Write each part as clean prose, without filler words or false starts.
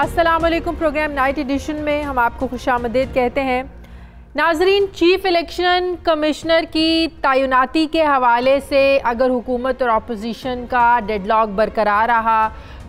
अस्सलाम वालेकुम। Programme night addition में हम आपको खुशामदीद कहते हैं। नाजरीन, चीफ इलेक्शन कमिश्नर की तैनाती के हवाले से अगर हुकूमत और अपोजिशन का डेडलॉक बरकरार रहा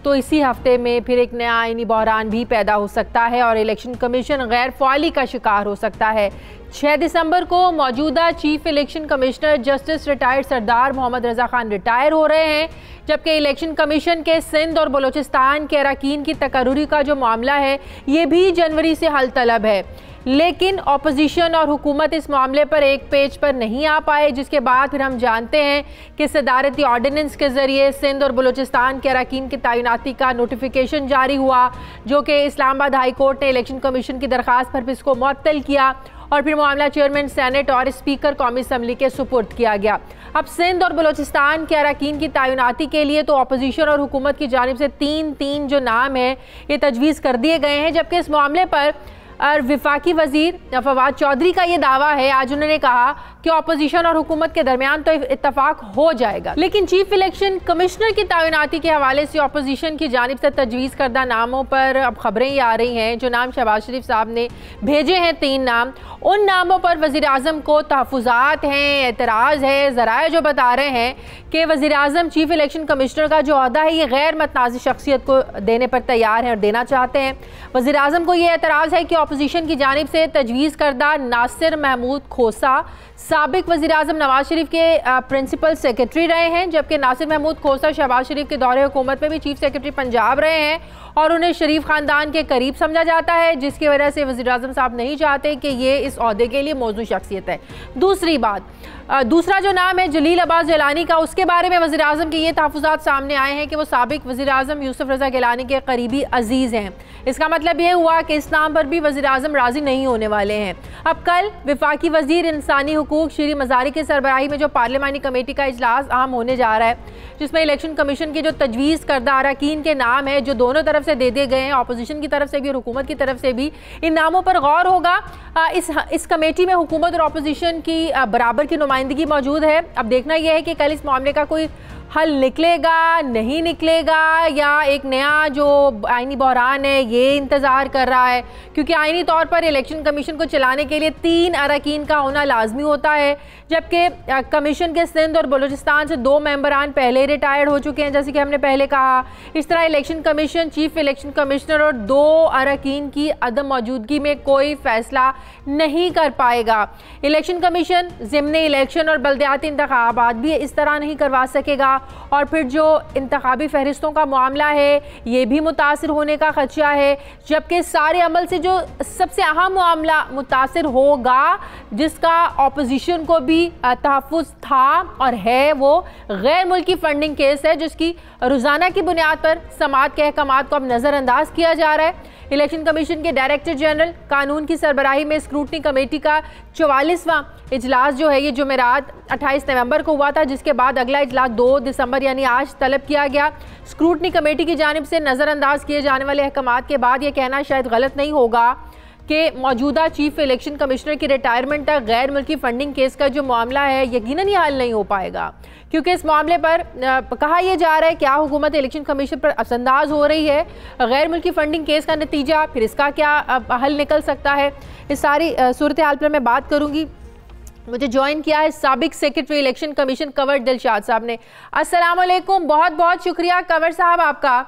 तो इसी हफ्ते में फिर एक नया आईनी बहरान भी पैदा हो सकता है और इलेक्शन कमीशन गैर फ़ाली का शिकार हो सकता है। 6 दिसंबर को मौजूदा chief election commissioner justice retired Sardar Mohammad Raza Khan retire हो रहे हैं, जबकि इलेक्शन कमीशन के सिंध और बलूचिस्तान के अरकान की तकर्रुरी का जो मामला है ये भी जनवरी से हल तलब है। लेकिन अपोजिशन और हुकूमत इस मामले पर एक पेज पर नहीं आ पाए, जिसके बाद फिर हम जानते हैं कि सदारती ऑर्डिनेंस के ज़रिए सिंध और बलूचिस्तान के अरकान की तैनाती का नोटिफिकेशन जारी हुआ, जो कि इस्लामाबाद हाई कोर्ट ने इलेक्शन कमीशन की दरख्वास्त पर इसको मुअत्तल किया और फिर मामला चेयरमैन सेनेट और स्पीकर कौमी असम्बली के सुपुर्द किया गया। अब सिंध और बलूचिस्तान के अरकान की तैनाती के लिए तो अपोजिशन और हुकूमत की जानिब से तीन जो नाम है ये तजवीज़ कर दिए गए हैं, जबकि इस मामले पर वफाकी वजीर फवाद चौधरी का ये दावा है, आज उन्होंने कहा कि अपोजिशन और हुकूमत के दरमियान तो इत्तफाक हो जाएगा। लेकिन चीफ इलेक्शन कमिश्नर की तैनाती के हवाले से अपोजिशन की जानिब से तजवीज़ करदा नामों पर अब खबरें ही आ रही हैं। जो नाम शहबाज शरीफ साहब ने भेजे हैं 3 नाम, उन नामों पर वज़ीर आज़म को तहफ़्फ़ुज़ात हैं, एतराज़ है। ज़राए जो बता रहे हैं कि वज़ीर आज़म चीफ इलेक्शन कमिश्नर का जो अहदा है ये गैर मतनाज़ शख्सियत को देने पर तैयार हैं और देना चाहते हैं। वज़ीर आज़म को ये एतराज़ है कि अपोजिशन की जानिब से तजवीज़ करदा नासिर महमूद खोसा साबिक वज़ीर आज़म नवाज शरीफ के प्रिंसिपल सेक्रेटरी रहे हैं, जबकि नासिर महमूद खोसा शहबाज शरीफ के दौरे हुकूमत में भी चीफ सेक्रेटरी पंजाब रहे हैं और उन्हें शरीफ ख़ानदान के करीब समझा जाता है, जिसकी वजह से वज़ीर आज़म साहब नहीं चाहते कि ये इस ओहदे के लिए मौजूद शख्सियत है। दूसरी बात, दूसरा जो नाम है जलील अब्बास गिलानी का, उसके बारे में वज़ीर आज़म के ये तहफ़्फ़ुज़ात सामने आए हैं कि वो साबिक वज़ीर आज़म यूसुफ रज़ा गिलानी के करीबी अजीज़ हैं। इसका मतलब ये हुआ कि इस नाम पर भी वज़ीर आज़म राज़ी नहीं होने वाले हैं। अब कल वफाकी वज़ीर इंसानी हुकूक श्री मज़ारी की सरबराही में जो पार्लिमानी कमेटी का इजलास अहम होने जा रहा है, जिसमें इलेक्शन कमीशन की जो तजवीज़ करदा अरकान के नाम है जो दोनों तरफ से दे दिए गए हैं, अपोजिशन की तरफ से भी और हुकूमत की तरफ से भी, इन नामों पर गौर होगा। इस कमेटी में हुकूमत और अपोजिशन की बराबर की नुमाइंदगी मौजूद है। अब देखना यह है कि कल इस मामले का कोई हल निकलेगा नहीं निकलेगा, या एक नया जो आईनी बहरान है ये इंतज़ार कर रहा है, क्योंकि आईनी तौर पर इलेक्शन कमीशन को चलाने के लिए 3 अरकान का होना लाजमी होता है, जबकि कमीशन के सिंध और बलूचिस्तान से 2 मेंबरान पहले रिटायर्ड हो चुके हैं, जैसे कि हमने पहले कहा। इस तरह election commission chief election commissioner और 2 अरकान की अदम मौजूदगी में कोई फैसला नहीं कर पाएगा। इलेक्शन कमीशन ज़िम्नी इलेक्शन और बल्दियाती इंतखाबात भी इस तरह नहीं करवा सकेगा और फिर जो इंतखाबी फहरिस्तों का मामला है ये भी मुतासिर होने का खदशा है, जबकि सारे अमल से जो सबसे अहम मामला मुतासिर होगा, जिसका अपोजिशन को भी तहफ़्फ़ुज़ था और है, वो गैर मुल्की फंडिंग केस है, जिसकी रोज़ाना की बुनियाद पर समाअत के अहकामात को अब नज़रअंदाज किया जा रहा है। इलेक्शन कमीशन के डायरेक्टर जनरल कानून की सरबराही में स्क्रूटनी कमेटी का 44वां इजलास जो है ये जुमेरात 28 नवंबर को हुआ था, जिसके बाद अगला इजलास 2 दिसंबर यानी आज तलब किया गया। स्क्रूटनी कमेटी की जानिब से नज़रअंदाज किए जाने वाले अहकामात के बाद ये कहना शायद गलत नहीं होगा कि मौजूदा चीफ इलेक्शन कमिश्नर की रिटायरमेंट तक गैर मुल्की फंडिंग केस का जो मामला है यकीनन ये हल नहीं हो पाएगा, क्योंकि इस मामले पर कहा यह जा रहा है क्या हुकूमत इलेक्शन कमीशन पर असंदाज हो रही है, गैर मुल्की फंडिंग केस का नतीजा, फिर इसका क्या हल निकल सकता है। इस सारी सूरत हाल पर मैं बात करूँगी। मुझे ज्वाइन किया है साबिक secretary election commission Kanwar Dilshad साहब ने। अस्सलाम वालेकुम, बहुत बहुत शुक्रिया कंवर साहब आपका।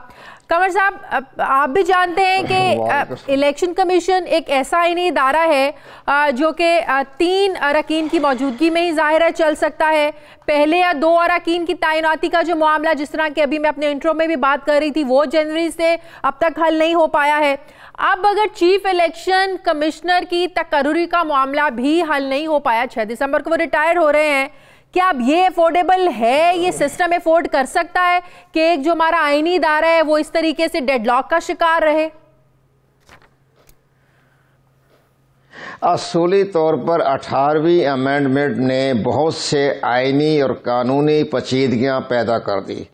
कंवर साहब, आप भी जानते हैं कि इलेक्शन कमीशन एक ऐसा आईनी इदारा है जो कि 3 अरकान की मौजूदगी में ही ज़ाहिर है चल सकता है। पहले या 2 अरकान की तैनाती का जो मामला, जिस तरह के अभी मैं अपने इंट्रो में भी बात कर रही थी, वो जनवरी से अब तक हल नहीं हो पाया है। अब अगर चीफ इलेक्शन कमिश्नर की तकर्रुरी का मामला भी हल नहीं हो पाया, 6 दिसंबर को वो रिटायर हो रहे हैं, क्या अब ये अफोर्डेबल है, ये सिस्टम अफोर्ड कर सकता है कि एक जो हमारा आईनी इदारा है वो इस तरीके से डेडलॉक का शिकार रहे? असूली तौर पर 18वीं अमेंडमेंट ने बहुत से आईनी और कानूनी पेचीदगियां पैदा कर दी।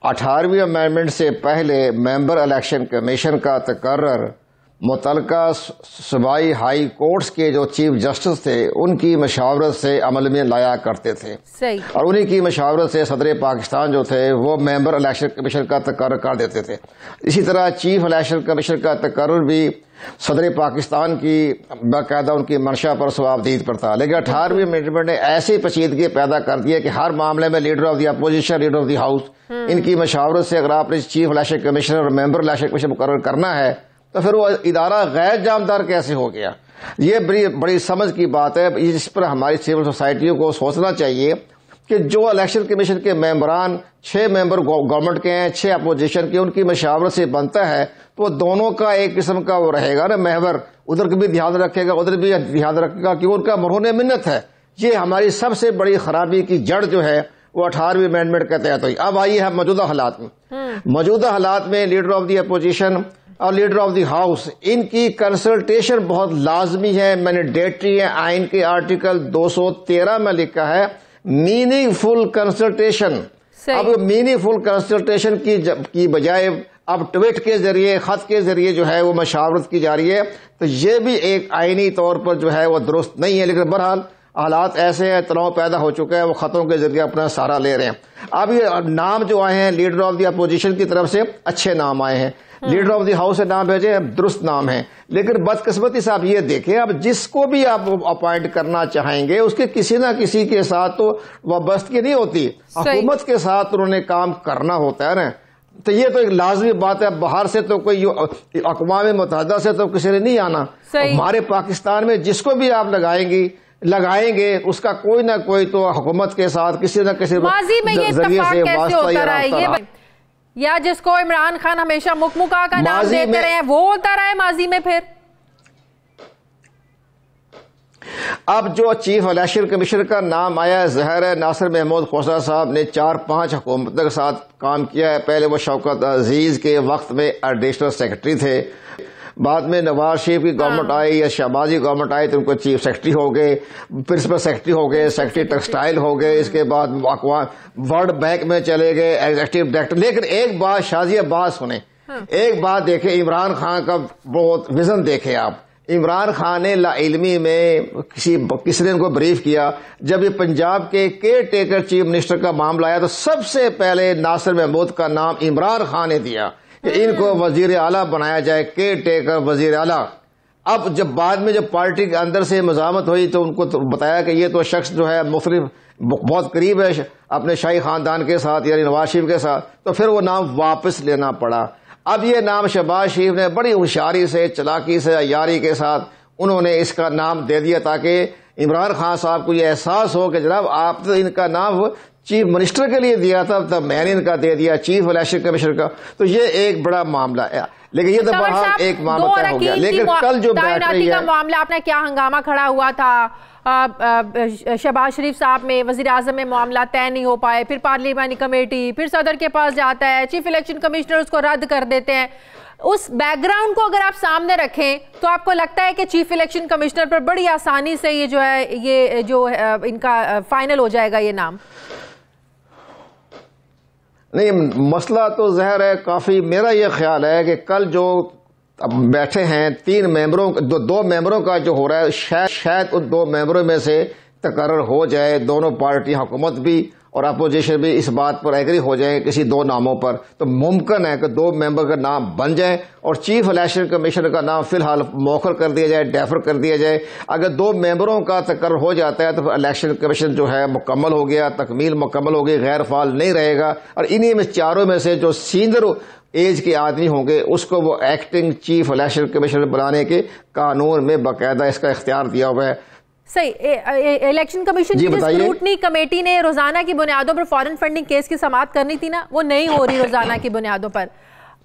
18वीं अमेंडमेंट से पहले मेंबर इलेक्शन कमीशन का तकर्रर मुतलका सूबाई हाई कोर्ट्स के जो चीफ जस्टिस थे उनकी मशावरत से अमल में लाया करते थे। सही। और उन्हीं की मशावरत से सदर पाकिस्तान जो थे वो मेंबर इलेक्शन कमीशन का तकर्रुर कर देते थे। इसी तरह चीफ इलेक्शन कमीशन का तकर्रुर भी सदर पाकिस्तान की बाकायदा उनकी मंशा पर सवाबदीद पर था। लेकिन 18वीं अमेंडमेंट ने ऐसी पेचीदगी पैदा कर दी है कि हर मामले में leader of the opposition, leader of the house, इनकी मशावरत से अगर आपने चीफ इलेक्शन कमीशनर और मेंबर इलेक्शन कमीशन मुकर्रर करना है तो फिर वो इदारा गैर जामदार कैसे हो गया। ये बड़ी समझ की बात है। इस पर हमारी सिविल सोसाइटियों को सोचना चाहिए कि जो इलेक्शन कमीशन के मेंबरान 6 मेंबर गवर्नमेंट के हैं, 6 अपोजिशन के, उनकी मशावरत से बनता है तो दोनों का एक किस्म का वो रहेगा ना महवर, उधर भी ध्यान रखेगा उधर भी ध्यान रखेगा कि उनका मरहून मिन्नत है। ये हमारी सबसे बड़ी खराबी की जड़ जो है वो 18वीं अमेंडमेंट के तहत हुई। अब आइए हम मौजूदा हालात में। मौजूदा हालात में लीडर ऑफ द अपोजिशन और लीडर ऑफ द हाउस इनकी कंसल्टेशन बहुत लाजमी है, मैंडेटरी है। आइन के आर्टिकल 213 में लिखा है मीनिंगफुल कंसल्टेशन। अब मीनिंगफुल कंसल्टेशन की बजाय अब ट्वीट के जरिए, खत के जरिए जो है वो मशावरत की जा रही है, तो ये भी एक आईनी तौर पर जो है वो दुरुस्त नहीं है। लेकिन बहरहाल हालात ऐसे हैं, तनाव पैदा हो चुका है, वो खतों के जरिए अपना सहारा ले रहे हैं। अब ये नाम जो आए हैं लीडर ऑफ द अपोजिशन की तरफ से अच्छे नाम आए हैं, लीडर ऑफ द हाउस से नाम भेजे दुरुस्त नाम है। लेकिन बदकिस्मती से आप ये देखें, अब जिसको भी आप अपॉइंट करना चाहेंगे उसके किसी ना किसी के साथ तो वाबस्तगी नहीं होती, हुकूमत के साथ उन्होंने काम करना होता है ना। तो ये तो एक लाजमी बात है। बाहर से तो कोई अक़वाम मुत्तहिदा से तो किसी ने नहीं आना। हमारे पाकिस्तान में जिसको भी आप लगाएंगे उसका कोई ना कोई तो हुकूमत के साथ किसी न किसी जरिए से वास्ता या जिसको इमरान खान हमेशा मुकमुका का नाम देते रहे वो होता रहा है माजी में। फिर अब जो चीफ इलेक्शन कमीशनर का नाम आया ज़ाहिर है नासिर महमूद खोसा साहब ने 4-5 हुकूमत के साथ काम किया है। पहले वो शौकत अजीज के वक्त में एडिशनल सेक्रेटरी थे, बाद में नवाज शरीफ की गवर्नमेंट आई या शहबाजी गवर्नमेंट आई तो उनको चीफ सेक्रेटरी हो गए, प्रिंसिपल सेक्रेटरी हो गए, सेक्रेटरी टेक्सटाइल हो गए, इसके बाद वर्ल्ड बैंक में चले गए एग्जीक्यूटिव डायरेक्टर। लेकिन एक बात शाजिया बात सुने, एक बात देखे, इमरान खान का बहुत विजन देखे आप। इमरान खान ने लाइल्मी में किसी ने उनको ब्रीफ किया, जब ये पंजाब के केयर टेकर चीफ मिनिस्टर का मामला आया तो सबसे पहले नासिर महमूद का नाम इमरान खान ने दिया कि इनको वजीर आला बनाया जाए, केयर टेकर वजीर आला। अब जब बाद में जब पार्टी के अंदर से मज़ामत हुई तो उनको तो बताया कि ये तो शख्स जो है मुख्तलिफ बहुत करीब है अपने शाही खानदान के साथ यानी नवाज शरीफ के साथ, तो फिर वो नाम वापस लेना पड़ा। अब ये नाम शहबाज शरीफ ने बड़ी होशियारी से, चलाकी से, यारी के साथ उन्होंने इसका नाम दे दिया ताकि इमरान खान साहब को ये एहसास हो कि जनाब आप तो इनका नाम चीफ मिनिस्टर के लिए दिया था, तब मैंने इनका दे दिया चीफ इलेक्शन कमीशनर का। तो ये एक बड़ा मामला है। लेकिन ये तो बहरहाल एक मामला तय हो गया। लेकिन कल जो बैठ रही है मामला, आपने क्या हंगामा खड़ा हुआ था शहबाज शरीफ साहब में, वजीर आजम में मामला तय नहीं हो पाए, फिर पार्लियामानी कमेटी, फिर सदर के पास जाता है, चीफ इलेक्शन कमिश्नर उसको रद्द कर देते हैं। उस बैकग्राउंड को अगर आप सामने रखें तो आपको लगता है कि चीफ इलेक्शन कमिश्नर पर बड़ी आसानी से ये जो है ये जो इनका फाइनल हो जाएगा ये नाम? नहीं, मसला तो ज़ाहिर है काफी। मेरा ये ख्याल है कि कल जो अब बैठे हैं 3 मेंबरों, 2 मेंबरों का जो हो रहा है, शायद उन 2 मेंबरों में से तकर्रर हो जाए, दोनों पार्टी हुकूमत भी और अपोजिशन भी इस बात पर एग्री हो जाए किसी 2 नामों पर, तो मुमकिन है कि 2 मेंबर का नाम बन जाए और चीफ इलेक्शन कमीशनर का नाम फिलहाल मौखर कर दिया जाए, डेफर कर दिया जाए। अगर 2 मेंबरों का तकर्रर हो जाता है तो इलेक्शन कमीशन जो है मुकम्मल हो गया, तकमील मुकम्मल हो गई, गैर फाल नहीं रहेगा। और इन्हीं में चारों में से जो सीनियर एज के आदमी होंगे उसको वो एक्टिंग चीफ इलेक्शन कमीशनर बनाने के कानून में बाकायदा इसका इख्तियार दिया हुआ है। सही। इलेक्शन कमीशन की स्क्रूटनी कमेटी ने रोजाना की बुनियादों पर फॉरेन फंडिंग केस की समाअत करनी थी ना, वो नहीं हो रही रोजाना की बुनियादों पर।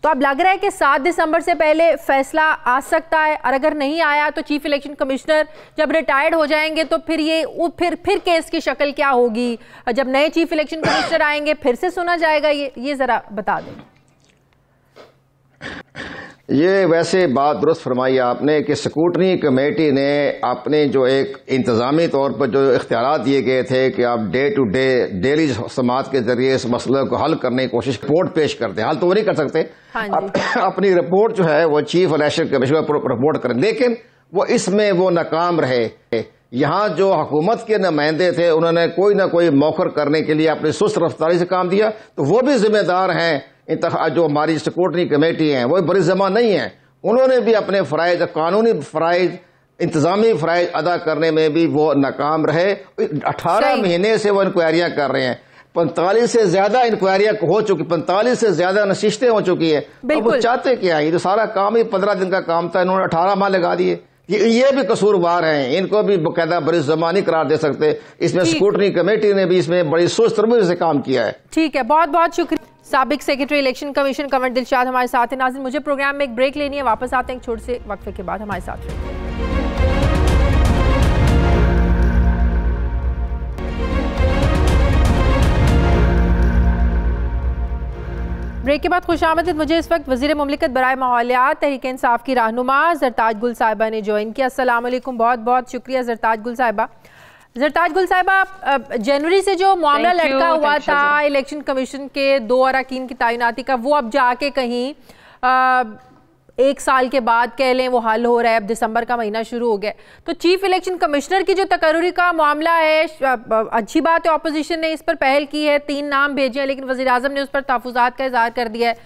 तो अब लग रहा है कि 7 दिसंबर से पहले फैसला आ सकता है, और अगर नहीं आया तो चीफ इलेक्शन कमिश्नर जब रिटायर्ड हो जाएंगे तो फिर ये फिर केस की शक्ल क्या होगी? जब नए चीफ इलेक्शन कमिश्नर आएंगे फिर से सुना जाएगा ये जरा बता दें। ये वैसे बात दुरुस्त फरमाई आपने कि स्क्रूटनी कमेटी ने अपने जो एक इंतजामी तौर पर जो इख्तियारात दिए गए थे कि आप डे टू डे डेली समात के जरिए इस मसले को हल करने की कोशिश, रिपोर्ट पेश करते हैं, हल तो वो नहीं कर सकते। अपनी रिपोर्ट जो है वो चीफ इलेक्शन कमिश्नर को रिपोर्ट करें, लेकिन वो इसमें वो नाकाम रहे। यहाँ जो हुकूमत के नुमाइंदे थे उन्होंने कोई ना कोई मौखर करने के लिए अपनी सुस्त रफ्तारी से काम दिया, तो वो भी जिम्मेदार हैं। जो हमारी स्क्रूटनी कमेटी है वो बड़ी जमा नहीं है, उन्होंने भी अपने फ़राइज़, कानूनी फ़राइज़, इंतजामी फ़राइज़ अदा करने में भी वो नाकाम रहे। 18 महीने से वो इंक्वायरियां कर रहे हैं, 45 से ज्यादा इंक्वायरियां हो चुकी, 45 से ज्यादा नशिस्तें हो चुकी है। अब वो चाहते क्या है? ये तो सारा काम ही 15 दिन का काम था, इन्होंने 18 माह लगा दिए। ये भी कसूरवार हैं, इनको भी बाकायदा बड़ी जमा नहीं करार दे सकते। इसमें स्क्रूटनी कमेटी ने भी इसमें बड़ी सोच समझ से काम किया है। ठीक है, बहुत बहुत शुक्रिया। साबिक secretary election commission Kanwar Dilshad हमारे साथ हैं। नाज़रीन, मुझे प्रोग्राम में एक ब्रेक लेनी है, वापस आते हैं एक छोटे से वक्फे के बाद। हमारे साथ रहिए। ब्रेक के बाद खुशामदीद। मुझे इस वक्त वज़ीर मुमलिकत बराए माहौलियात तहरीक इंसाफ की रहनुमा ज़रताज गुल साहिबा ने ज्वाइन किया। अस्सलाम वालेकुम, बहुत बहुत शुक्रिया ज़रताज गुल साहिबा। ज़रताज गुल साहिबा, जनवरी से जो मामला लटका हुआ था इलेक्शन कमीशन के 2 अरकान की तैनाती का, वो अब जाके कहीं 1 साल के बाद कह लें वो हल हो रहा है। अब दिसंबर का महीना शुरू हो गया, तो चीफ इलेक्शन कमिश्नर की जो तकर्री का मामला है, अच्छी बात है अपोजिशन ने इस पर पहल की है, 3 नाम भेजे हैं, लेकिन वज़ीर आज़म ने उस पर तहफ़्फ़ुज़ात का इज़हार कर दिया है।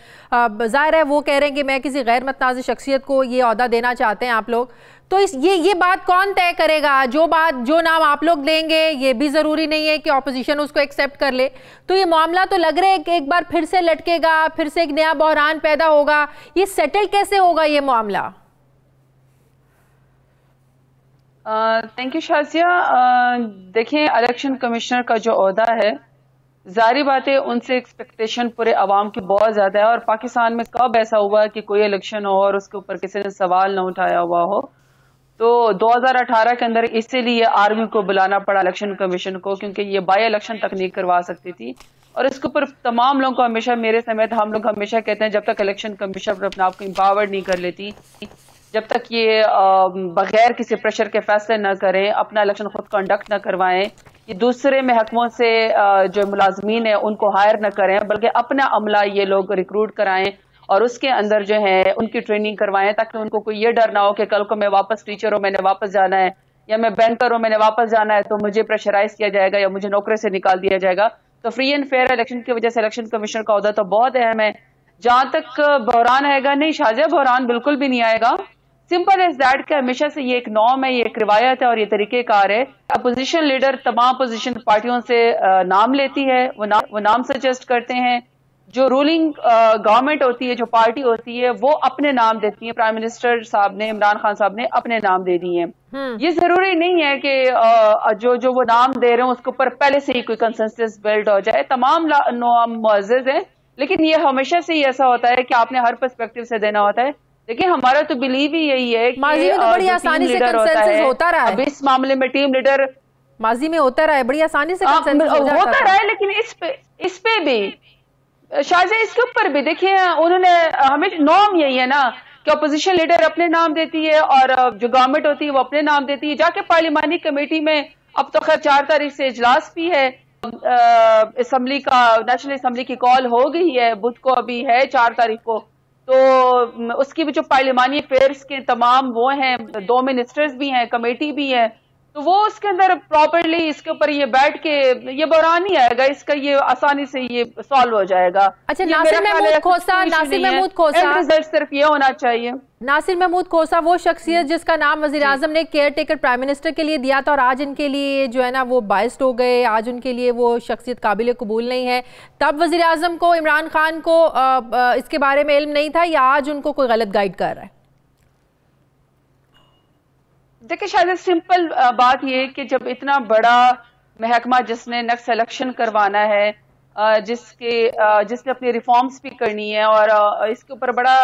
ज़ाहिर है वो कह रहे हैं कि मैं किसी गैर मतनाज़ शख्सियत को ये ओहदा देना चाहते हैं आप लोग। तो ये बात कौन तय करेगा? जो नाम आप लोग देंगे, ये भी ज़रूरी नहीं है कि अपोजिशन उसको एक्सेप्ट कर ले। तो ये मामला तो लग रहा है कि एक बार फिर से लटकेगा, फिर से एक नया बहरान पैदा होगा। ये सेटल कैसे होगा ये मामला? Thank you Shazia. देखिए, इलेक्शन कमिश्नर का जो ओहदा है, जारी बात है उनसे एक्सपेक्टेशन पूरे अवाम की बहुत ज़्यादा है। और पाकिस्तान में कब ऐसा हुआ कि कोई इलेक्शन हो और उसके ऊपर किसी ने सवाल न उठाया हुआ हो? तो 2018 के अंदर इसीलिए आर्मी को बुलाना पड़ा इलेक्शन कमीशन को, क्योंकि ये बाई इलेक्शन तक नहीं करवा सकती थी। और इसके ऊपर तमाम लोगों को हमेशा, मेरे समेत हम लोग हमेशा कहते हैं, जब तक इलेक्शन कमीशन अपने आप को एम्पावर्ड नहीं कर लेती, जब तक ये बगैर किसी प्रेशर के फैसले न करें, अपना इलेक्शन खुद कंडक्ट न करवाएं, ये दूसरे महकमों से जो मुलाजमीन है उनको हायर न करें, बल्कि अपना अमला ये लोग रिक्रूट कराएं और उसके अंदर जो है उनकी ट्रेनिंग करवाएं, ताकि उनको कोई ये डर ना हो कि कल को मैं वापस टीचर हूँ, मैंने वापस जाना है, या मैं बैंकर हूँ, मैंने वापस जाना है, तो मुझे प्रेशराइज किया जाएगा या मुझे नौकरी से निकाल दिया जाएगा। तो फ्री एंड फेयर इलेक्शन की वजह से इलेक्शन कमीशनर का ओहदा तो बहुत अहम है। जहां तक बहरान आएगा, नहीं शाजिया, बहरान बिल्कुल भी नहीं आएगा। सिंपल एज दैट कि हमेशा से ये एक नॉर्म है, ये एक रिवायत है और ये तरीकेकार है। अपोजिशन लीडर तमाम अपोजिशन पार्टियों से नाम लेती है, वो नाम सजेस्ट करते हैं। जो रूलिंग गवर्नमेंट होती है, जो पार्टी होती है, वो अपने नाम देती है। प्राइम मिनिस्टर साहब ने, इमरान खान साहब ने अपने नाम दे दिए हैं। ये जरूरी नहीं है कि जो वो नाम दे रहे हैं उसके ऊपर पहले से ही कोई कंसेंसस बिल्ड हो जाए। तमाम नाम मुअज़्ज़ज़ हैं, लेकिन ये हमेशा से ही ऐसा होता है कि आपने हर पर्सपेक्टिव से देना होता है। देखिए, हमारा तो बिलीव ही यही है कि माजी में तो बड़ी आसानी से कंसेंसस होता रहा है। अब इस मामले में टीम लीडर माजी में होता रहा है, बड़ी आसानी से कंसेंसस होता रहा है, लेकिन इस पे भी शायद इसके ऊपर भी देखिए, उन्होंने हमें नॉर्म यही है ना कि अपोजिशन लीडर अपने नाम देती है और जो गवर्नमेंट होती है वो अपने नाम देती है। जाके पार्लिमानी कमेटी में, अब तो खैर 4 तारीख से इजलास भी है, असम्बली का, नेशनल असम्बली की कॉल हो गई है, बुध को अभी है 4 तारीख को। तो उसकी भी जो पार्लिमानी अफेयर्स के तमाम वो हैं, 2 मिनिस्टर्स भी हैं, कमेटी भी है, तो वो उसके अंदर प्रॉपरली इसके ऊपर ये बैठ के ये बहरान नहीं आएगा, इसका ये आसानी से ये सॉल्व हो जाएगा। अच्छा, नासिर महमूद खोसा रिजल्ट सिर्फ ये होना चाहिए। नासिर महमूद खोसा वो शख्सियत जिसका नाम वज़ीर आज़म ने केयर टेकर प्राइम मिनिस्टर के लिए दिया था और आज इनके लिए जो है ना वो बाइस्ड हो गए, आज उनके लिए वो शख्सियत काबिल कबूल नहीं है। तब वज़ीर आज़म को, इमरान खान को इसके बारे में इल्म नहीं था, या आज उनको कोई गलत गाइड कर रहा है? देखिए, शायद सिंपल बात ये कि जब इतना बड़ा महकमा जिसने नेक्स्ट इलेक्शन करवाना है, जिसने अपनी रिफॉर्म्स भी करनी है और इसके ऊपर बड़ा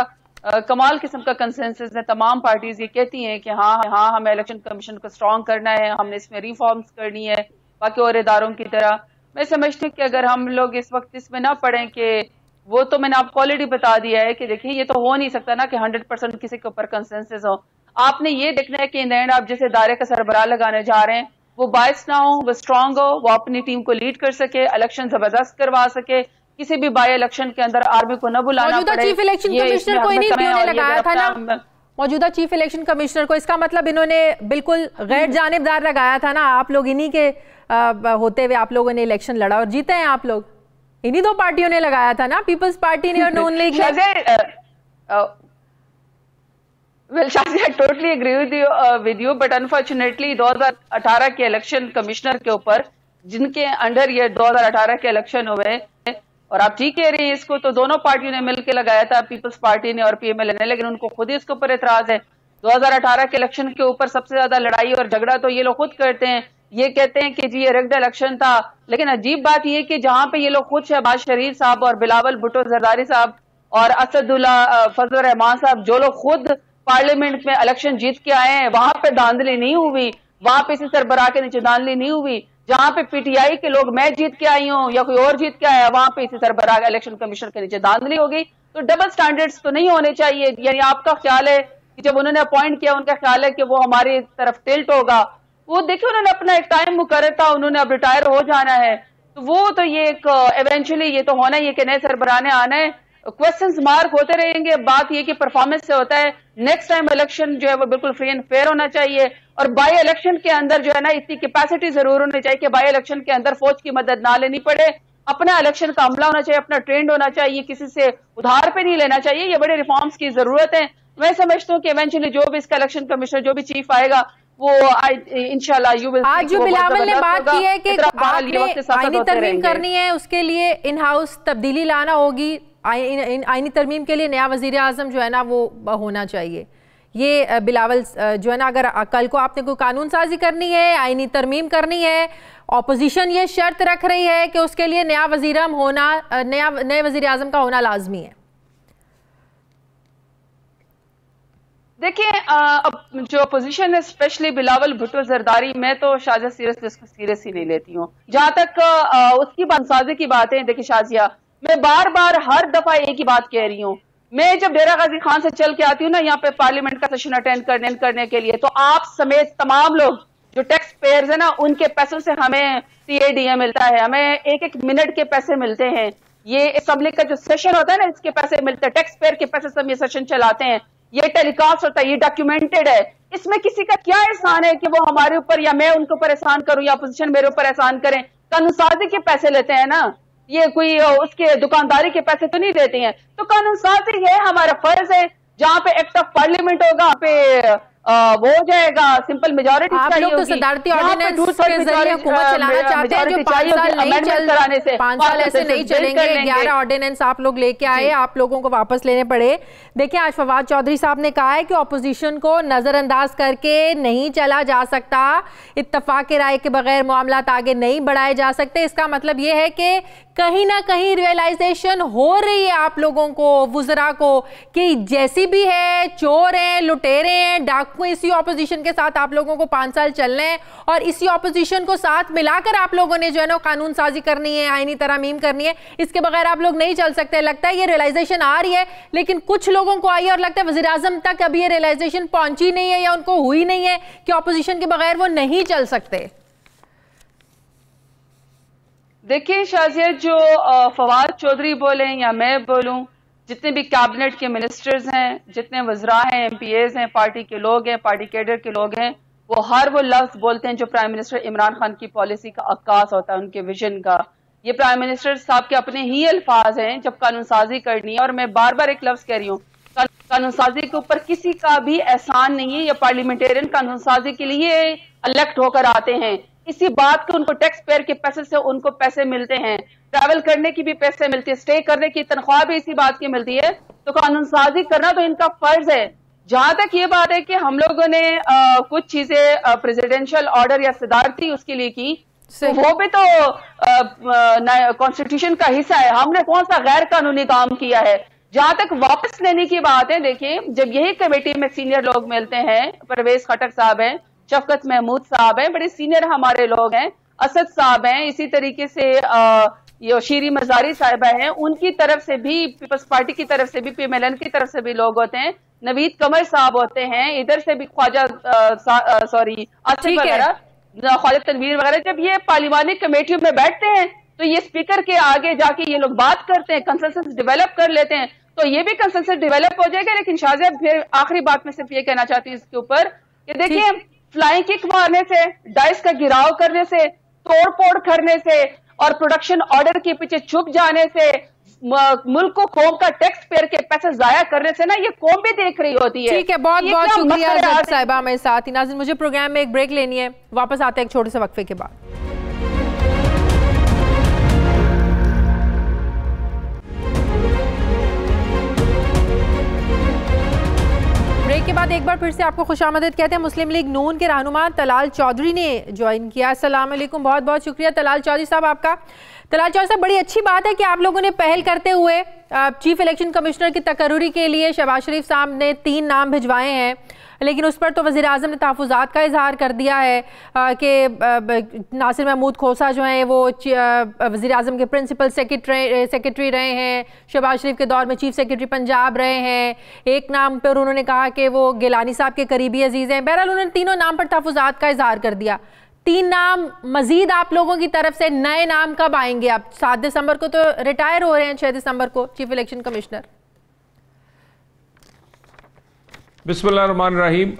कमाल किस्म का कंसेंसस है, तमाम पार्टीज ये कहती हैं कि हाँ हमें इलेक्शन कमीशन को स्ट्रॉन्ग करना है, हमने इसमें रिफॉर्म्स करनी है बाकी और इदारों की तरह। मैं समझती हूँ कि अगर हम लोग इस वक्त इसमें ना पड़ें कि वो तो मैंने आपको ऑलरेडी बता दिया है कि देखिए ये तो हो नहीं सकता ना कि 100% किसी के ऊपर कंसेंसस हो। आपने ये देखना है कि इन एंड आप जिस इदारे का सरबराह लगाने जा रहे हैं वो बायस ना हो, वो स्ट्रांग हो, वो अपनी टीम को लीड कर सके, इलेक्शन जबरदस्त करवा सके, किसी भी बाई इलेक्शन के अंदर आर्मी को न बुलाना पड़े। चीफ इलेक्शन कमिश्नर को इन्होंने लगाया था ना, मौजूदा चीफ इलेक्शन कमिश्नर को, इसका मतलब इन्होंने बिल्कुल गैर जानिबदार लगाया था ना। आप लोग इन्हीं के होते हुए आप लोगों ने इलेक्शन लड़ा और जीते हैं आप लोग, इन्हीं दो पार्टियों ने लगाया था ना, पीपल्स पार्टी ने और नून लीग ने। Well, Shazia, I totally agree with you, but unfortunately 2018 के इलेक्शन कमिश्नर के ऊपर जिनके अंडर ये 2018 के इलेक्शन हुए, और आप ठीक कह रही हैं इसको तो दोनों पार्टियों ने मिलकर लगाया था, पीपल्स पार्टी ने और पीएमएल ने, लेकिन उनको खुद ही इसके ऊपर एतराज है। 2018 के इलेक्शन के ऊपर सबसे ज्यादा लड़ाई और झगड़ा तो ये लोग खुद करते हैं, ये कहते हैं कि जी ये रिग्ड इलेक्शन था। लेकिन अजीब बात ये कि जहां पे ये लोग खुद शहबाज शरीफ साहब और बिलावल भुट्टो जरदारी साहब और असदुल्ला फजल रहमान साहब जो लोग खुद पार्लियामेंट में इलेक्शन जीत के आए हैं, वहां पे धांधली नहीं हुई, वहां पे इसी सरबराह के नीचे धांधली नहीं हुई। जहां पे पीटीआई के लोग मैं जीत के आई हूं या कोई और जीत के आया, वहां पे इसी सरबराह इलेक्शन कमिश्नर के नीचे धांधली हो गई। तो डबल स्टैंडर्ड्स तो नहीं होने चाहिए। यानी आपका ख्याल है कि जब उन्होंने अपॉइंट किया उनका ख्याल है कि वो हमारी तरफ टिल्ट होगा, वो देखिए उन्होंने अपना एक टाइम मुकर्रर था, उन्होंने अब रिटायर हो जाना है, तो वो तो ये एक इवेंचुअली ये तो होना ही है कि नए सरबराह ने आना है, क्वेश्चंस मार्क होते रहेंगे। बात ये कि परफॉर्मेंस से होता है, नेक्स्ट टाइम इलेक्शन जो है वो बिल्कुल फ्री एंड फेयर होना चाहिए। और बाई इलेक्शन के अंदर जो है ना इतनी कैपेसिटी जरूर होनी चाहिए कि बाई इलेक्शन के अंदर फौज की मदद ना लेनी पड़े, अपना इलेक्शन का अमला होना चाहिए, अपना ट्रेंड होना चाहिए, किसी से उधार पे नहीं लेना चाहिए। ये बड़े रिफॉर्म्स की जरूरत है। मैं समझता हूँ कि इवेंचुअली जो भी इसका इलेक्शन कमिश्नर जो भी चीफ आएगा वो इंशाल्लाह यू विल। आज जो बिलावल ने बात की है कि आईनी तरमीम करनी है, उसके लिए इन हाउस तब्दीली लाना होगी, आईनी तरमीम के लिए नया वजीर आजम जो है ना वो होना चाहिए। ये बिलावल जो है ना, अगर कल को आपने कोई कानून साजी करनी है, आईनी तरमीम करनी है, ऑपोजिशन ये शर्त रख रही है कि उसके लिए नया वजीर होना, नए वजीर आजम का होना लाजमी है। देखिए अब जो अपोजिशन है स्पेशली बिलावल भुट्टो जरदारी, मैं तो शाजिया सीरियस ही नहीं लेती हूँ। जहां तक उसकी बनसाजी की बात है, देखिए शाजिया मैं बार बार हर दफा एक ही बात कह रही हूँ। मैं जब डेरा गाजी खान से चल के आती हूँ ना यहाँ पे पार्लियामेंट का सेशन अटेंड करने के लिए, तो आप समेत तमाम लोग जो टैक्स पेयर्स है ना उनके पैसों से हमें CADA मिलता है, हमें एक एक मिनट के पैसे मिलते हैं। ये असेंबली का जो सेशन होता है ना इसके पैसे मिलते हैं, टैक्स पेयर के पैसे से हम ये सेशन चलाते हैं, ये टेलीकास्ट होता है, ये डॉक्यूमेंटेड है। इसमें किसी का क्या एहसान है कि वो हमारे ऊपर या मैं उनके ऊपर एहसान करूं या अपोजिशन मेरे ऊपर एहसान करें? कानून साजी के पैसे लेते हैं ना, ये कोई उसके दुकानदारी के पैसे तो नहीं देते हैं। तो कानून साजी है, हमारा फर्ज है। जहां पे एक्ट ऑफ पार्लियामेंट होगा पे वो हो जाएगा, सिंपल मेजोरिटी चाहिए होगी। तो सदारती ऑर्डिनेंस के जरिए हुकूमत चलाना चाहते हैं, जो 5 साल नहीं कराने से 5 साल ऐसे नहीं चलेंगे। 11 ऑर्डिनेंस आप लोग लेके आए, आप लोगों को वापस लेने पड़े। देखिए आज फवाद चौधरी साहब ने कहा है कि ऑपोजिशन को नजरअंदाज करके नहीं चला जा सकता, इत्तफाक राय के बगैर मामला आगे नहीं बढ़ाए जा सकते। इसका मतलब यह है कि कहीं ना कहीं रियलाइजेशन हो रही है आप लोगों को, वुज़रा को, कि जैसी भी है चोर हैं, लुटेरे हैं, डाकू, इसी ऑपोजिशन के साथ आप लोगों को 5 साल चलने हैं और इसी ऑपोजिशन को साथ मिलाकर आप लोगों ने जो है ना कानून साजी करनी है, आईनी तरमीम करनी है। इसके बगैर आप लोग नहीं चल सकते। लगता है ये रियलाइजेशन आ रही है, लेकिन कुछ लोगों को आई है और लगता है वज़ीर आज़म तक अभी ये रियलाइजेशन पहुंची नहीं है या उनको हुई नहीं है कि ऑपोजिशन के बगैर वो नहीं चल सकते। देखिए शाजिया, जो फवाद चौधरी बोले या मैं बोलूं, जितने भी कैबिनेट के मिनिस्टर्स हैं, जितने वज़रा हैं, MPAs हैं, पार्टी के लोग हैं, पार्टी कैडर के लोग हैं, वो हर वो लफ्ज बोलते हैं जो प्राइम मिनिस्टर इमरान खान की पॉलिसी का अक्कास होता है, उनके विजन का। ये प्राइम मिनिस्टर साहब के अपने ही अल्फाज हैं जब कानून साजी करनी है। और मैं बार बार एक लफ्ज कह रही हूँ, कानून साजी के ऊपर किसी का भी एहसान नहीं है। ये पार्लियामेंटेरियन कानून साजी के लिए इलेक्ट होकर आते हैं, इसी बात के उनको टैक्स पेयर के पैसे से उनको पैसे मिलते हैं, ट्रैवल करने की भी पैसे मिलती है, स्टे करने की तनख्वाह भी इसी बात की मिलती है। तो कानून साजी करना तो इनका फर्ज है। जहां तक ये बात है कि हम लोगों ने कुछ चीजें प्रेसिडेंशियल ऑर्डर या सदारती उसके लिए की, तो वो भी तो कॉन्स्टिट्यूशन का हिस्सा है। हमने कौन सा गैर कानूनी काम किया है? जहां तक वापस लेने की बात है, देखिए जब यही कमेटी में सीनियर लोग मिलते हैं, परवेज खटक साहब हैं, शफकत महमूद साहब हैं, बड़े सीनियर हमारे लोग हैं, असद साहब हैं, इसी तरीके से ये शीरी मजारी साहिबा हैं, उनकी तरफ से भी, पीपल्स पार्टी की तरफ से भी, PMLN की तरफ से भी लोग होते हैं, नवीद कमर साहब होते हैं, इधर से भी ख्वाजा आसिफ वगैरह, खालिद तनवीर वगैरह। जब ये पार्लिमानी कमेटियों में बैठते हैं तो ये स्पीकर के आगे जाके ये लोग बात करते हैं, कंसेंसस डेवलप कर लेते हैं, तो ये भी कंसेंसस डेवलप हो जाएगा। लेकिन शाहजिया, फिर आखिरी बात मैं सिर्फ ये कहना चाहती हूँ इसके ऊपर कि देखिए, फ्लाइंग किक मारने से, डाइस का गिराव करने से, तोड़ फोड़ करने से और प्रोडक्शन ऑर्डर के पीछे छुप जाने से, मुल्क को कौम का टैक्स पेयर के पैसे जाया करने से ना, ये कौम भी देख रही होती है। ठीक है, बहुत बहुत शुक्रिया साहिबा हमारे साथ ही। नाज़रीन, मुझे प्रोग्राम में एक ब्रेक लेनी है, वापस आते हैं एक छोटे से वक्फे के बाद। ब्रेक के बाद एक बार फिर से आपको खुशामदीद कहते हैं। मुस्लिम लीग नून के रहनुमा तलाल चौधरी ने ज्वाइन किया। अस्सलाम वालेकुम, बहुत बहुत शुक्रिया तलाल चौधरी साहब आपका। तलाल चौधरी साहब, बड़ी अच्छी बात है कि आप लोगों ने पहल करते हुए चीफ इलेक्शन कमिश्नर की तकर्रुरी के लिए शहबाज शरीफ साहब ने 3 नाम भिजवाए हैं, लेकिन उस पर तो वज़ीर आज़म ने तहफ़्फ़ुज़ात का इजहार कर दिया है कि नासिर महमूद खोसा जो हैं वो वज़ीर आज़म के प्रिंसिपल सेक्रेटरी रहे हैं, शहबाज शरीफ के दौर में चीफ सेक्रेटरी पंजाब रहे हैं। एक नाम पर उन्होंने कहा कि वो गिलानी साहब के करीबी अजीज़ हैं। बहरहाल उन्होंने तीनों नाम पर तहफ़्फ़ुज़ात का इजहार कर दिया। 3 नाम मजीद आप लोगों की तरफ से नए नाम कब आएंगे? आप 7 दिसंबर को तो रिटायर हो रहे हैं, 6 दिसंबर को चीफ इलेक्शन कमिश्नर। बिस्मिल्लाहिर्रहमानिर्रहीम।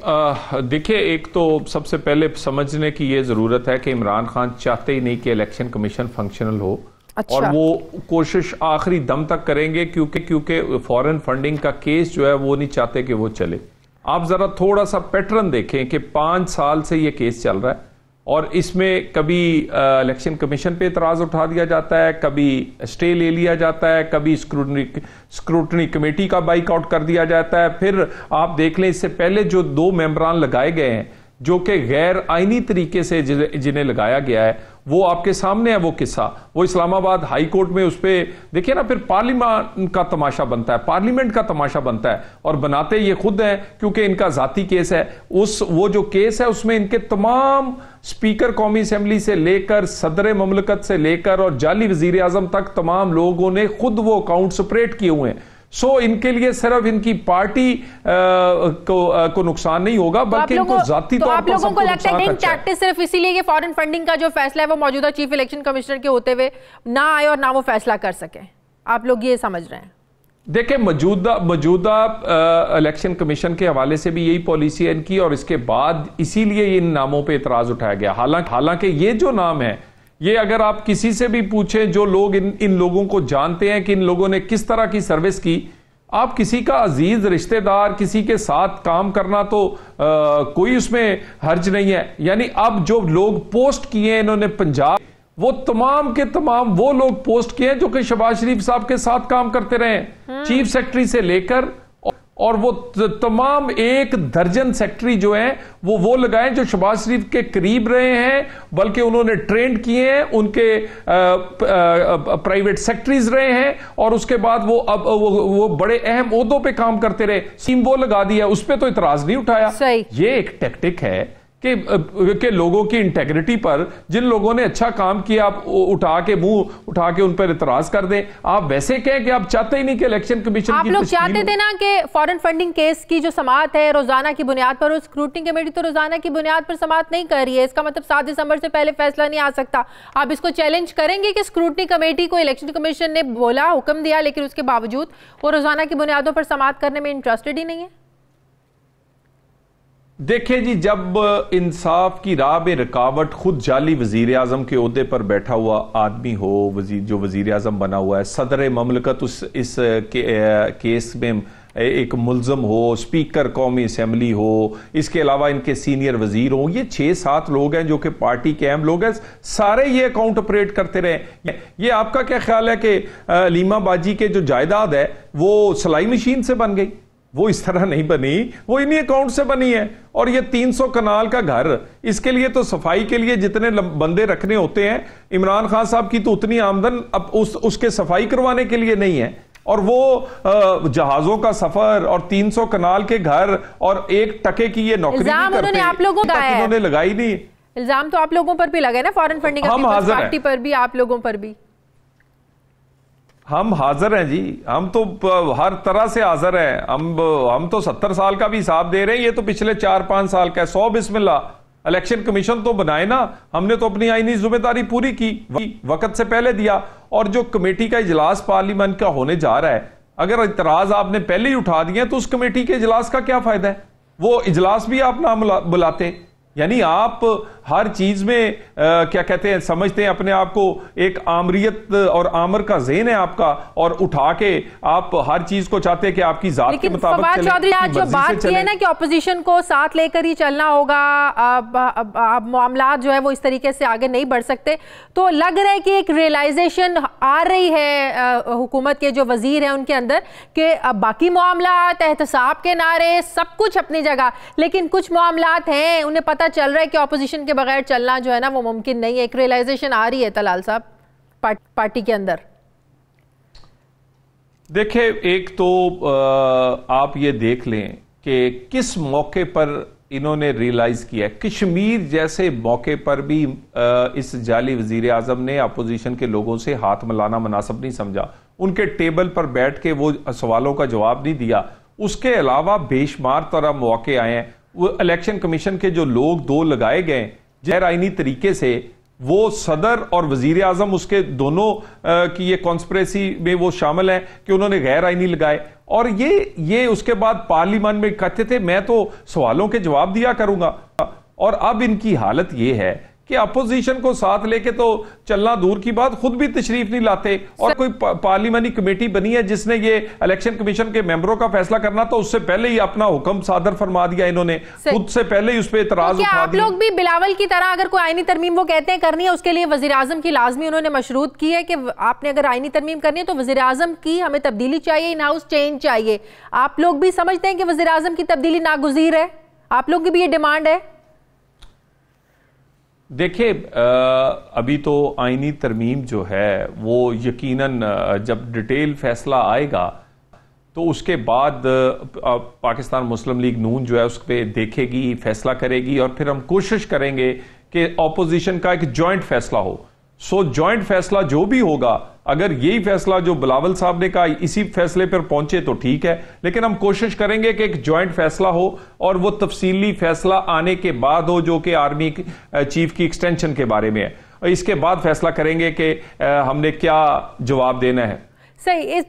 देखिए, एक तो सबसे पहले समझने की ये ज़रूरत है कि इमरान खान चाहते ही नहीं कि इलेक्शन कमीशन फंक्शनल हो। अच्छा। और वो कोशिश आखिरी दम तक करेंगे, क्योंकि फॉरेन फंडिंग का केस जो है वो नहीं चाहते कि वो चले। आप ज़रा थोड़ा सा पैटर्न देखें कि 5 साल से ये केस चल रहा है और इसमें कभी इलेक्शन कमीशन पे इतराज उठा दिया जाता है, कभी स्टे ले लिया जाता है, कभी स्क्रूटनी कमेटी का बाइकआउट कर दिया जाता है। फिर आप देख लें, इससे पहले जो 2 मेंबरान लगाए गए हैं जो कि गैर आईनी तरीके से जिन्हें लगाया गया है, वो आपके सामने है वो किस्सा। वो इस्लामाबाद हाई कोर्ट में उस पर देखिए ना, फिर पार्लियामेंट का तमाशा बनता है, पार्लियामेंट का तमाशा बनता है, और बनाते ये खुद हैं क्योंकि इनका जाती केस है। वो जो केस है उसमें इनके तमाम स्पीकर कौमी असेंबली से लेकर सदर ममलकत से लेकर और जाली वजीर आजम तक तमाम लोगों ने खुद वो अकाउंट सेपरेट किए हुए हैं। इनके लिए सिर्फ इनकी पार्टी को नुकसान नहीं होगा, बल्कि इनको जाती तौर पर आप लोगों को लगता है कि टैक्टिस सिर्फ इसीलिए कि फॉरेन फंडिंग का जो फैसला है वो मौजूदा चीफ इलेक्शन कमिश्नर के होते हुए ना आए और ना वो फैसला कर सके, आप लोग ये समझ रहे हैं? देखिए, मौजूदा इलेक्शन कमीशन के हवाले से भी यही पॉलिसी है इनकी, और इसके बाद इसीलिए इन नामों पर इतराज उठाया गया। हालांकि ये जो नाम है, ये अगर आप किसी से भी पूछें जो लोग इन लोगों को जानते हैं कि इन लोगों ने किस तरह की सर्विस की, आप किसी का अजीज रिश्तेदार किसी के साथ काम करना तो कोई उसमें हर्ज नहीं है। यानी अब जो लोग पोस्ट किए इन्होंने पंजाब, वो तमाम के तमाम वो लोग पोस्ट किए जो कि शहबाज शरीफ साहब के साथ काम करते रहे, चीफ सेक्रेटरी से लेकर, और वो तमाम 1 दर्जन सेक्रेटरी जो हैं वो लगाए जो शहबाज शरीफ के करीब रहे हैं, बल्कि उन्होंने ट्रेंड किए हैं, उनके प्राइवेट सेक्रेटरीज रहे हैं, और उसके बाद वो बड़े अहम ओहदों पे काम करते रहे। सीम वो लगा दिया, उस पर तो इतराज नहीं उठाया। ये एक टैक्टिक है कि लोगों की इंटेग्रिटी पर, जिन लोगों ने अच्छा काम किया, आप मुंह उठा के उन पर इतराज कर दें। आप वैसे कहें कि आप चाहते ही नहीं कि इलेक्शन कमीशन आप लोग चाहते थे ना कि फॉरेन फंडिंग केस की जो समाअत है रोजाना की बुनियाद पर, और स्क्रूटनी कमेटी तो रोजाना की बुनियाद पर समाअत नहीं कर रही है। इसका मतलब 7 दिसंबर से पहले फैसला नहीं आ सकता। आप इसको चैलेंज करेंगे कि स्क्रूटनी कमेटी को इलेक्शन कमीशन ने बोला, हुक्म दिया, लेकिन उसके बावजूद वो रोजाना की बुनियादों पर समाअत करने में इंटरेस्टेड ही नहीं है? देखिए जी, जब इंसाफ की राह में रुकावट खुद जाली वजीर आजम के ओहदे पर बैठा हुआ आदमी हो, जो वजीर आजम बना हुआ है, सदर ममलकत इस केस में एक मुल्जम हो, स्पीकर कौमी असेंबली हो, इसके अलावा इनके सीनियर वजीर हो, ये 6-7 लोग हैं जो कि पार्टी के अहम लोग हैं, सारे ये अकाउंट ऑपरेट करते रहे। ये आपका क्या ख्याल है कि लीमा बाजी के जो जायदाद है वो सिलाई मशीन से बन गई? वो इस तरह नहीं बनी, वो इन्हीं अकाउंट से बनी है। और ये 300 कनाल का घर, इसके लिए तो सफाई के लिए जितने बंदे रखने होते हैं, इमरान खान साहब की तो उतनी आमदन अब उसके सफाई करवाने के लिए नहीं है। और वो जहाजों का सफर और 300 कनाल के घर और 1 टके की ये नौकरी नहीं करते, आप लोगों का इन्होंने लगाई नहीं। इल्जाम तो आप लोगों पर भी लगे ना, फॉरेन फंडिंग हम हाजिर पार्टी पर भी, आप लोगों पर भी। हम हाजिर हैं जी, हम तो हर तरह से हाजिर हैं। हम तो 70 साल का भी हिसाब दे रहे हैं, ये तो पिछले 4-5 साल का है। 100 बिस्मिल्लाह, इलेक्शन कमीशन तो बनाए ना, हमने तो अपनी आईनी जिम्मेदारी पूरी की, वक्त से पहले दिया। और जो कमेटी का इजलास पार्लियामेंट का होने जा रहा है, अगर इतराज आपने पहले ही उठा दिए तो उस कमेटी के इजलास का क्या फायदा है? वो इजलास भी आप ना बुलाते। यानी आप हर चीज में क्या कहते हैं, समझते हैं अपने आप को, एक आमरियत और आमर का ज़हन है आपका, और उठा के आप हर चीज को चाहते हैं कि आपकी जात के मुताबिक चले। चौधरी, आज जो बात की है ना कि ऑपोजिशन को साथ लेकर ही चलना होगा, अब मामला जो है वो इस तरीके से आगे नहीं बढ़ सकते, तो लग रहा है कि एक रियलाइजेशन आ रही है हुकूमत के जो वजीर हैं उनके अंदर कि बाकी मामला, एहतसाब के नारे, सब कुछ अपनी जगह, लेकिन कुछ मामला हैं उन्हें पता चल रहा है कि ऑपोजिशन के बगैर चलना जो है ना वो मुमकिन नहीं है। एक रियलाइजेशन आ रही है तलाल साहब पार्टी के अंदर। देखिए, एक तो आप ये देख लें कि किस मौके पर इन्होंने रियलाइज किया है। कश्मीर जैसे मौके पर भी इस जाली वजीर आजम ने अपोजिशन के लोगों से हाथ मिलाना मुनासिब नहीं समझा, उनके टेबल पर बैठ के वो सवालों का जवाब नहीं दिया। उसके अलावा बेशुमार तरह मौके आए हैं। वो इलेक्शन कमीशन के जो लोग 2 लगाए गए गैर आईनी तरीके से, वो सदर और वजीर आजम उसके दोनों की ये कॉन्स्पिरेसी में वो शामिल हैं कि उन्होंने गैर आईनी लगाए। और ये उसके बाद पार्लियामेंट में कहते थे मैं तो सवालों के जवाब दिया करूंगा। और अब इनकी हालत ये है कि अपोजिशन को साथ लेके तो चलना दूर की बात, खुद भी तशरीफ नहीं लाते। और कोई पार्लियामेंट कमेटी बनी है जिसने ये इलेक्शन कमीशन के मेंबरों का फैसला करना, तो उससे पहले ही अपना हुक्म सादर फरमा दिया इन्होंने, खुद से पहले ही उस पर इतराज उठा दिया। आप लोग भी बिलावल की तरह अगर कोई आईनी तरमीम वो कहते हैं करनी है, उसके लिए वजीर आजम की लाजमी उन्होंने मशरूत की है कि आपने अगर आईनी तरमीम करनी है तो वजीर आजम की हमें तब्दीली चाहिए, इन हाउस चेंज चाहिए। आप लोग भी समझते हैं कि वजीर आजम की तब्दीली नागुज़ीर है? आप लोग की भी ये डिमांड है? देखिए, अभी तो आईनी तरमीम जो है वो यकीनन जब डिटेल फैसला आएगा तो उसके बाद पाकिस्तान मुस्लिम लीग नून जो है उस पर देखेगी, फैसला करेगी, और फिर हम कोशिश करेंगे कि ऑपोजिशन का एक जॉइंट फैसला हो। सो जॉइंट फैसला जो भी होगा, अगर यही फैसला जो बिलावल साहब ने कहा इसी फैसले पर पहुंचे तो ठीक है, लेकिन हम कोशिश करेंगे कि एक जॉइंट फैसला हो और वो तफसीली फैसला आने के बाद हो, जो कि आर्मी चीफ की एक्सटेंशन के बारे में है। इसके बाद फैसला करेंगे कि हमने क्या जवाब देना है। सही।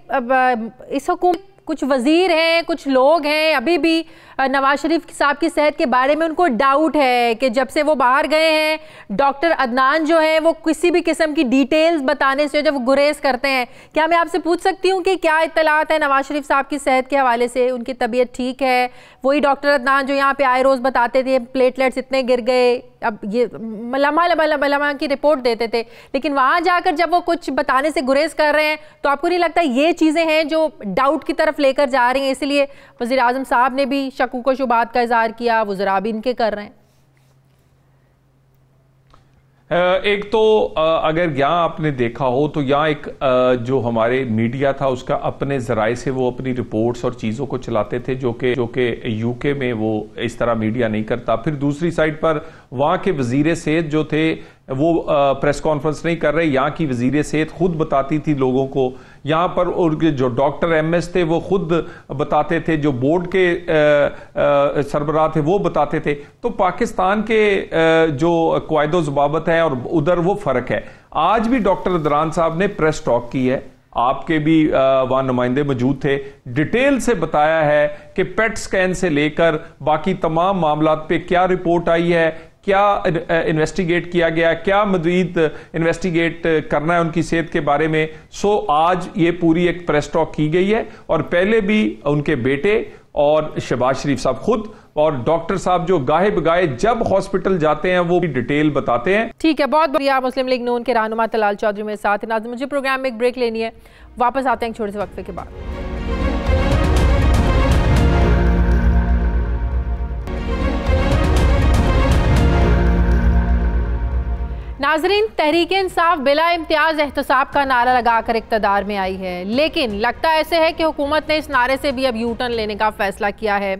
इस हुकूमत कुछ वजीर हैं, कुछ लोग हैं, अभी भी नवाज शरीफ साहब की सेहत के बारे में उनको डाउट है कि जब से वो बाहर गए हैं, डॉक्टर अदनान जो है वो किसी भी किस्म की डिटेल्स बताने से जब गुरेज करते हैं। क्या मैं आपसे पूछ सकती हूँ कि क्या इत्तलात है नवाज शरीफ साहब की सेहत के हवाले से? उनकी तबीयत ठीक है? वही डॉक्टर अदनान जो यहाँ पे आए रोज़ बताते थे प्लेटलेट्स इतने गिर गए, अब ये लम्हा की रिपोर्ट देते थे, लेकिन वहाँ जाकर जब वो कुछ बताने से गुरेज कर रहे हैं तो आपको नहीं लगता ये चीज़ें हैं जो डाउट की तरफ लेकर जा रही हैं? इसलिए वज़ीर आज़म साहब ने भी शकूक व शुबात का इजहार किया, वज़रा भी इनके कर रहे हैं। एक तो अगर यहाँ आपने देखा हो तो यहाँ एक जो हमारे मीडिया था उसका अपने जराए से वो अपनी रिपोर्ट्स और चीज़ों को चलाते थे, जो कि यूके में वो इस तरह मीडिया नहीं करता। फिर दूसरी साइड पर वहाँ के वजीर सेहत जो थे वो प्रेस कॉन्फ्रेंस नहीं कर रहे, यहाँ की वजीर सेहत खुद बताती थी लोगों को। यहाँ पर उनके जो डॉक्टर एमएस थे वो खुद बताते थे, जो बोर्ड के सरबराह थे वो बताते थे। तो पाकिस्तान के जो क़वाइद ज़बाबत है और उधर वो फ़र्क है। आज भी डॉक्टर अदनान साहब ने प्रेस टॉक की है, आपके भी वहां नुमाइंदे मौजूद थे, डिटेल से बताया है कि पेट स्कैन से लेकर बाकी तमाम मामलात पे क्या रिपोर्ट आई है, क्या इन्वेस्टिगेट किया गया, क्या मज़ीद इन्वेस्टिगेट करना है उनकी सेहत के बारे में। सो आज ये पूरी एक प्रेस टॉक की गई है, और पहले भी उनके बेटे और शहबाज शरीफ साहब खुद और डॉक्टर साहब जो गाहे बगाए जब हॉस्पिटल जाते हैं वो भी डिटेल बताते हैं। ठीक है, बहुत बढ़िया। मुस्लिम लीग नून के रहनुमा तलाल चौधरी मेरे साथ। नाज़रीन, मुझे प्रोग्राम में एक ब्रेक लेनी है, वापस आते हैं एक छोटे से वक्फे के बाद। नाजरीन, तहरीक इंसाफ बिला इम्तियाज एहतसाब का नारा लगाकर इक़्तिदार में आई है, लेकिन लगता ऐसे है कि हुकूमत ने इस नारे से भी अब यू टर्न लेने का फैसला किया है।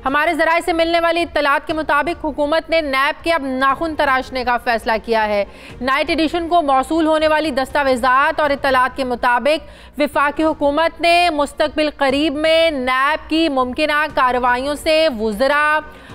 हमारे ज़राए से मिलने वाली इत्तलात के मुताबिक हुकूमत ने नैब के अब नाखून तराशने का फैसला किया है। नाइट एडिशन को मौसूल होने वाली दस्तावेज़ात और इत्तलात के मुताबिक वफाकी हुकूमत ने मुस्तक़बिल करीब में नैब की मुमकिना कार्रवाइयों से वुज़रा,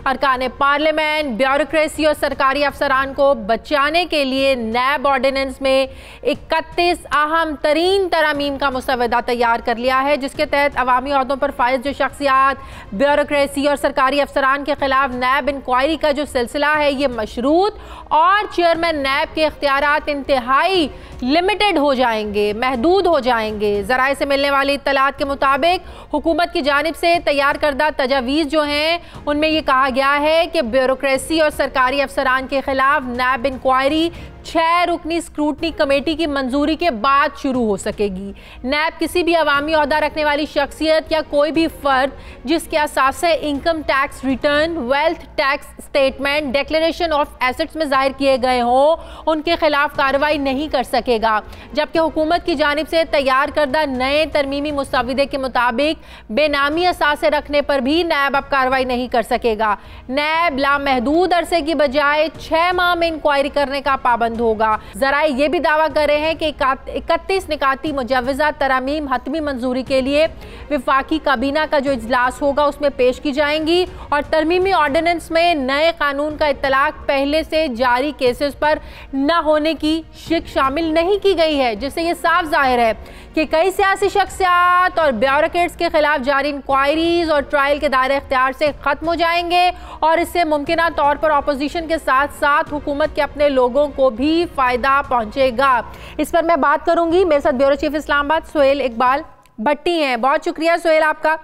अरकान पार्लियामेंट, ब्यूरोक्रेसी और सरकारी अफसरान को बचाने के लिए नैब ऑर्डिनेंस में 31 अहम तरीन तरमीम का मुसवदा तैयार कर लिया है, जिसके तहत अवामी अहदों पर फाइज जो शख्सियात, ब्यूरोक्रेसी और सरकारी अफसरान के खिलाफ नैब इंक्वायरी का जो सिलसिला है ये मशरूत और चेयरमैन नैब के इख्तियारात इंतहाई लिमिटेड हो जाएंगे, महदूद हो जाएंगे। ज़राए से मिलने वाली इत्तलात के मुताबिक हुकूमत की जानिब से तैयार करदा तजावीज़ जो हैं उनमें ये कहा गया है कि ब्यूरोक्रेसी और सरकारी अफसरान के खिलाफ नैब इंक्वायरी 6 रुकनी स्क्रूटनी कमेटी की मंजूरी के बाद शुरू हो सकेगी। नैब किसी भी अवामी ओहदा रखने वाली शख्सियत या कोई भी फर्द जिसके असासे income tax return, wealth tax statement, declaration of assets में जाहिर किए गए हों, उनके खिलाफ कार्रवाई नहीं कर सकेगा। जबकि हुकूमत की जानिब से तैयार करदा नए तरमीमी मुसवदे के मुताबिक बेनामी असासे रखने पर भी नैब अब कार्रवाई नहीं कर सकेगा। नैब लामहदूद अरसे की बजाय 6 माह में इंक्वायरी करने का पाबंद होगा। जराए ये भी दावा कर रहे हैं कि 31 निकाती मुजव्वज़ा तरमीम हतमी मंजूरी के लिए वफाकी काबीना का जो इजलास होगा उसमें पेश की जाएंगी और तरमीमी ऑर्डिनेंस में नए कानून का इतलाक पहले से जारी केसेस पर न होने की शिक शामिल नहीं की गई है, जिससे ये साफ जाहिर है कि कई सियासी शख्सियात और ब्यूरोक्रेट्स के खिलाफ जारी इंक्वायरीज और ट्रायल के दायरे इख्तियार से खत्म हो जाएंगे और इससे मुमकिना तौर पर अपोजिशन के साथ साथ हुकूमत के अपने लोगों को भी फायदा पहुंचेगा। इस पर मैं बात करूंगी, मेरे साथ ब्यूरो चीफ इस्लामाबाद सुहेल इकबाल भट्टी हैं। बहुत शुक्रिया सुहेल आपका।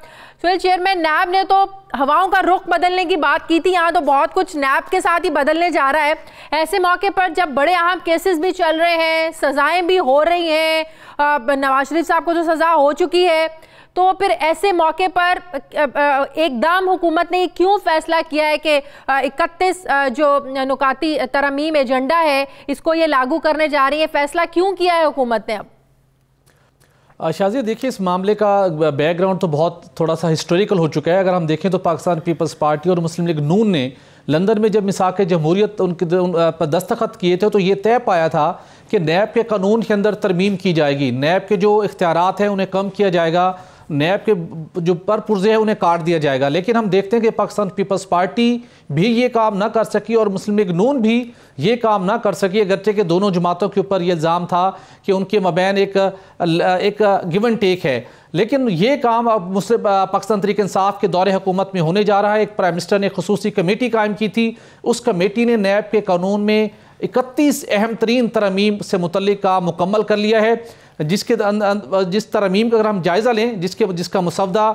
सुहेल, चेयरमैन नैब ने तो हवाओं का रुख बदलने की बात की थी, यहाँ तो बहुत कुछ नैब के साथ ही बदलने जा रहा है। ऐसे मौके पर जब बड़े अहम केसेस भी चल रहे हैं, सजाएं भी हो रही हैं, नवाज शरीफ साहब को जो सजा हो चुकी है, तो फिर ऐसे मौके पर एकदम हुकूमत ने क्यों फैसला किया है कि 31 जो नुकाती तरमीम एजेंडा है इसको ये लागू करने जा रही है? फैसला क्यों किया है हुकूमत ने अब? शाज़िया, देखिए, इस मामले का बैकग्राउंड तो बहुत थोड़ा सा हिस्टोरिकल हो चुका है। अगर हम देखें तो पाकिस्तान पीपल्स पार्टी और मुस्लिम लीग नून ने लंदन में जब मिसाक जमहूरियत उनके पर दस्तखत किए थे तो ये तय पाया था कि नैब के कानून के अंदर तरमीम की जाएगी, नैब के जो इख्तियारात हैं उन्हें कम किया जाएगा, नैब के जो परपुर्जे हैं उन्हें काट दिया जाएगा। लेकिन हम देखते हैं कि पाकिस्तान पीपल्स पार्टी भी ये काम ना कर सकी और मुस्लिम लीग नून भी ये काम ना कर सकी, अगरचे कि दोनों जमातों के ऊपर ये इल्ज़ाम था कि उनके मबैन एक गिव एंड टेक है। लेकिन ये काम अब मुस्लिम पाकिस्तान तहरीक इंसाफ के दौरे हुकूमत में होने जा रहा है। एक प्राइम मिनिस्टर ने खुसूसी कमेटी कायम की थी, उस कमेटी ने नैब के कानून में 31 अहम तरीन तरमीम से मुतल्लिक काम मुकम्मल कर लिया है, जिस तरमीम का अगर हम जायज़ा लें जिसका मुसवदा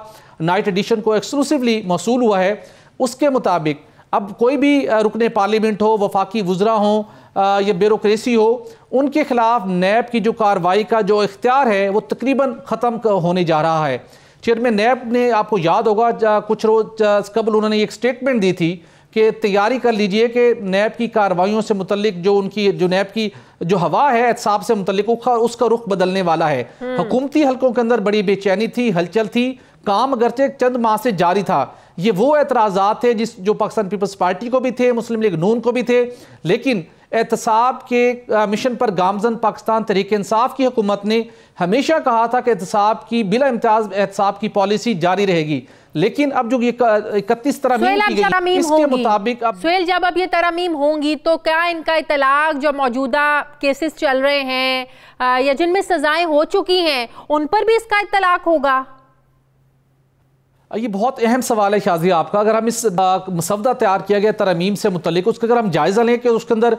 नाइट एडिशन को एक्सक्लूसिवली मौसूल हुआ है, उसके मुताबिक अब कोई भी रुकने पार्लियामेंट हो, वफाकी वुज़रा हो या ब्यूरोक्रेसी हो, उनके खिलाफ नैब की जो कार्रवाई का जो इख्तियार है वो तकरीबन ख़त्म होने जा रहा है। चेयरमैन नैब ने, आपको याद होगा, कुछ रोज़ कबल उन्होंने एक स्टेटमेंट दी थी कि तैयारी कर लीजिए कि नैब की कार्रवाइयों से मुतल्लिक जो नैब की जो हवा है एहतसाब से मुतल्लिक उसका रुख बदलने वाला है। हुकूमती हलकों के अंदर बड़ी बेचैनी थी, हलचल थी, काम अगरचे चंद माह से जारी था। ये वो एतराज़ात थे जो पाकिस्तान पीपल्स पार्टी को भी थे, मुस्लिम लीग नून को भी थे, लेकिन एहतसाब के मिशन पर गामजन पाकिस्तान तहरीक इंसाफ की हुकूमत ने हमेशा कहा था कि एहतसाब की बिला इम्तियाज एहतसाब की पॉलिसी जारी रहेगी। लेकिन अब जो ये 31 तरमीम की गई, इसके मुताबिक अब सुहेल, जब अब ये तरमीम होंगी तो क्या इनका इतलाक जो मौजूदा केसेस चल रहे हैं या जिनमें सजाएं हो चुकी हैं उन पर भी इसका इतलाक होगा? ये बहुत अहम सवाल है शाज़िया आपका। अगर हम इस मसवदा तैयार किया गया तरमीम से मुतल्लिक, उसका अगर हम जायज़ा लें कि उसके अंदर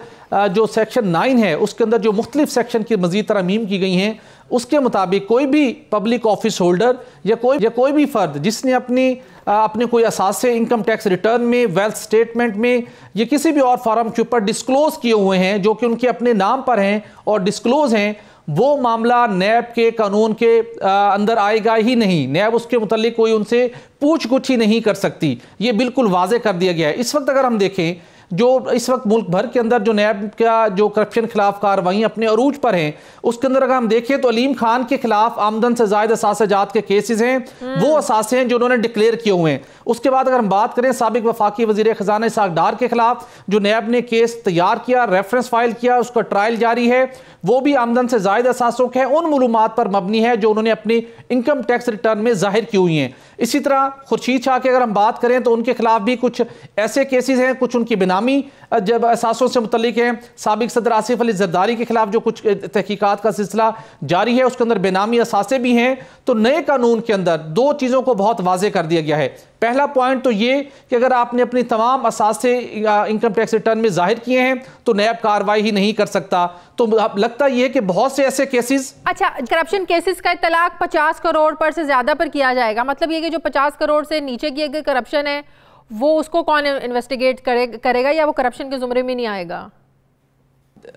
जो सेक्शन 9 है उसके अंदर जो मुख्तलिफ सेक्शन की मज़ीद तरमीम की गई हैं, उसके मुताबिक कोई भी पब्लिक ऑफिस होल्डर या कोई भी फ़र्द जिसने अपने कोई असासे इनकम टैक्स रिटर्न में, वेल्थ स्टेटमेंट में या किसी भी और फॉर्म के ऊपर डिस्क्लोज़ किए हुए हैं जो कि उनके अपने नाम पर हैं और डिस्क्लोज़ हैं, वो मामला नैब के कानून के अंदर आएगा ही नहीं। नैब उसके मुतालिक कोई उनसे पूछ गुछ ही नहीं कर सकती, ये बिल्कुल वाजे कर दिया गया है। इस वक्त अगर हम देखें जो इस वक्त मुल्क भर के अंदर जो नैब का जो करप्शन खिलाफ कार्रवाई अपने अरूज पर हैं, उसके अंदर अगर हम देखें तो अलीम खान के खिलाफ आमदन से ज़ायद असासे जात के केसेस हैं, वो असासे हैं जो उन्होंने डिक्लेयर किए हुए हैं। उसके बाद अगर हम बात करें साबिक वफाकी वजीर खजाना इसहाक डार के खिलाफ जो नैब ने केस तैयार किया, रेफरेंस फाइल किया, उसका ट्रायल जारी है, वो भी आमदन से ज़ायद असासों के उन मालूमात पर मबनी है जो उन्होंने अपनी इनकम टैक्स रिटर्न में जाहिर की हुई हैं। इसी तरह खुर्शीद शाह की अगर हम बात करें तो उनके खिलाफ भी कुछ ऐसे केसेस हैं, कुछ उनकी बेनामी जब असासों से मुतल्लिक हैं। साबिक सदर आसिफ अली जरदारी के खिलाफ जो कुछ तहकीकात का सिलसिला जारी है, उसके अंदर बेनामी असासे भी हैं। तो नए कानून के अंदर दो चीज़ों को बहुत वाजे कर दिया गया है। पहला पॉइंट तो ये कि अगर आपने अपनी तमाम असासे इनकम टैक्स रिटर्न में जाहिर किए हैं तो नैब कार्रवाई ही नहीं कर सकता। तो लगता ये कि बहुत से ऐसे केसेस, अच्छा, करप्शन केसेस का इतलाक 50 करोड़ पर से ज्यादा पर किया जाएगा, मतलब ये कि जो 50 करोड़ से नीचे की अगर करप्शन है वो उसको कौन इन्वेस्टिगेट करेगा या वो करप्शन के जुमरे में नहीं आएगा?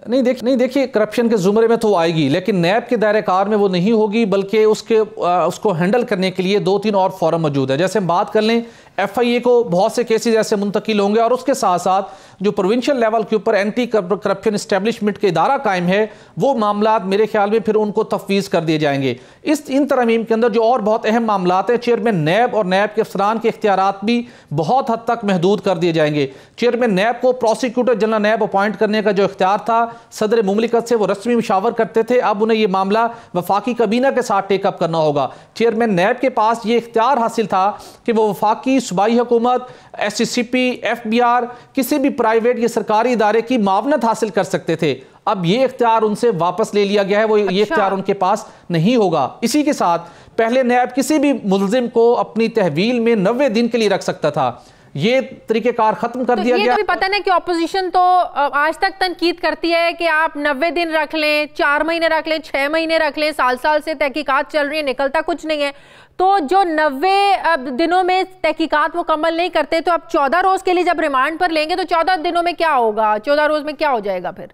नहीं देखिए करप्शन के जुमरे में तो आएगी, लेकिन नैब के दायरे कार में वो नहीं होगी, बल्कि उसको हैंडल करने के लिए 2-3 और फॉरम मौजूद है। जैसे हम बात कर लें FIA को बहुत से केसेस ऐसे मुंतकिल होंगे और उसके साथ साथ जो प्रोविंशियल लेवल के ऊपर एंटी करप्शन इस्टेब्लिशमेंट के इदारा कायम है वो मामला मेरे ख्याल में फिर उनको तफवीज़ कर दिए जाएंगे। इन तरमीम के अंदर जो और बहुत अहम मामला है, चेयरमैन नैब और नैब के अफसरान के इख्तियारात भी बहुत हद तक महदूद कर दिए जाएंगे। चेयरमैन नैब को प्रोसिक्यूटर जनरल नैब अपॉइंट करने का जो इख्तियार था सदर मुमलिकत से वो रस्मी मुशावर करते थे, अब उन्हें यह मामला वफाकी kabीना के साथ टेकअप करना होगा। चेयरमैन नैब के पास ये इख्तियार हासिल था कि वो वफाकी सूबाई हुकूमत, SCCP, FBR किसी भी प्राइवेट या सरकारी इदारे की मावनत हासिल कर सकते थे। अब ये इख्तियार उनसे वापस ले लिया गया है, वो ये इख्तियार उनके पास नहीं होगा। इसी के साथ पहले नैब किसी भी मुल्जिम को अपनी तहवील में 90 दिन के लिए रख सकता था, ये तरीकेकार खत्म कर दिया गया। ये तो पता नहीं कि ऑपोजिशन तो आज तक तनकीद करती है कि आप 90 दिन रख लें, 4 महीने रख लें, 6 महीने रख लें, साल से तहकीकात चल रही है, निकलता कुछ नहीं है। तो जो 90 दिनों में तहकीकात मुकम्मल नहीं करते तो अब 14 रोज के लिए जब रिमांड पर लेंगे तो 14 दिनों में क्या होगा, 14 रोज में क्या हो जाएगा फिर?